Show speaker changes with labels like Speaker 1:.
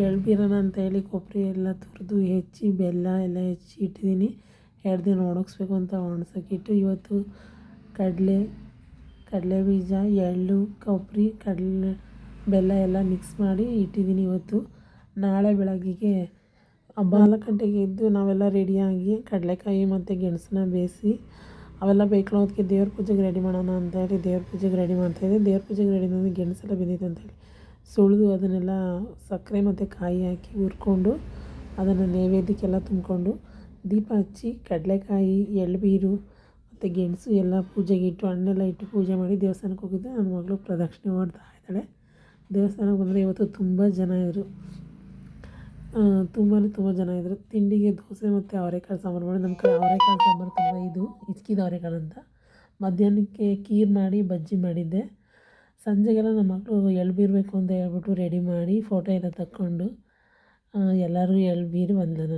Speaker 1: ಎಳ್ಬೀರೋಣ ಅಂತೇಳಿ ಕೊಬ್ಬರಿ ಎಲ್ಲ ತುರಿದು ಹೆಚ್ಚಿ ಬೆಲ್ಲ ಎಲ್ಲ ಹೆಚ್ಚಿ ಇಟ್ಟಿದ್ದೀನಿ. 2 ದಿನ ಒಣಗಿಸ್ಬೇಕು ಅಂತ ಒಣಗ್ಸೋಕ್ಕಿಟ್ಟು ಇವತ್ತು ಕಡಲೆ ಬೀಜ, ಎಳ್ಳು, ಕೊಬ್ಬರಿ, ಬೆಲ್ಲ ಎಲ್ಲ ಮಿಕ್ಸ್ ಮಾಡಿ ಇಟ್ಟಿದ್ದೀನಿ. ಇವತ್ತು ನಾಳೆ ಬೆಳಗ್ಗೆಗೆ 4 ಗಂಟೆಗೆ ಎದ್ದು ನಾವೆಲ್ಲ ರೆಡಿಯಾಗಿ ಕಡಲೆಕಾಯಿ ಮತ್ತು ಗೆಣಸನ್ನ ಬೇಯಿಸಿ ಅವೆಲ್ಲ ಬೇಯ್ಕೊಳ್ಳೋದಕ್ಕೆ ದೇವ್ರ ಪೂಜೆಗೆ ರೆಡಿ ಮಾಡೋಣ ಅಂತೇಳಿ ದೇವ್ರ ಪೂಜೆಗೆ ರೆಡಿ ಮಾಡ್ತಾಯಿದ್ದೆ. ದೇವ್ರ ಪೂಜೆಗೆ ರೆಡಿ ಮಾಡಿ ಗೆಣಸೆಲ್ಲ ಬೆಂದಿದೆ ಅಂತೇಳಿ ಸುಳಿದು ಅದನ್ನೆಲ್ಲ ಸಕ್ಕರೆ ಮತ್ತು ಕಾಯಿ ಹಾಕಿ ಹುರ್ಕೊಂಡು ಅದನ್ನು ನೈವೇದ್ಯಕ್ಕೆಲ್ಲ ತುಂಬಿಕೊಂಡು ದೀಪ ಹಚ್ಚಿ ಕಡಲೆಕಾಯಿ, ಎಳ್ಬೀರು ಮತ್ತು ಗೆಣಸು ಎಲ್ಲ ಪೂಜೆಗೆ ಇಟ್ಟು ಹಣ್ಣೆಲ್ಲ ಇಟ್ಟು ಪೂಜೆ ಮಾಡಿ ದೇವಸ್ಥಾನಕ್ಕೆ ಹೋಗಿದ್ದೆ. ನನ್ನ ಮಗಳು ಪ್ರದಕ್ಷಿಣೆ ಮಾಡ್ತಾ ಇದ್ದಾಳೆ. ದೇವಸ್ಥಾನಕ್ಕೆ ಬಂದರೆ ಇವತ್ತು ತುಂಬ ಜನ ಇದ್ದರು. ತುಂಬ ಜನ ಇದ್ದರು. ತಿಂಡಿಗೆ ದೋಸೆ ಮತ್ತು ಅವರೆಕಾಳು ಸಾಂಬಾರು ಮಾಡಿ, ನಮ್ಮ ಕಡೆ ಅವರೆಕಾಳು ಸಾಂಬಾರು ತುಂಬ ಹಿಚ್ಕಿದ ಅವರೆಕಾಳು ಅಂತ. ಮಧ್ಯಾಹ್ನಕ್ಕೆ ಖೀರ್ ಮಾಡಿ ಬಜ್ಜಿ ಮಾಡಿದ್ದೆ. ಸಂಜೆಗೆಲ್ಲ ನಮ್ಮ ಮಕ್ಕಳು ಎಳ್ಬೀರಬೇಕು ಅಂತ ಹೇಳ್ಬಿಟ್ಟು ರೆಡಿ ಮಾಡಿ ಫೋಟೋ ಎಲ್ಲ ತಕ್ಕೊಂಡು ಎಲ್ಲರೂ ಎಳ್ಬೀರಿ ಬಂದ್ಲು.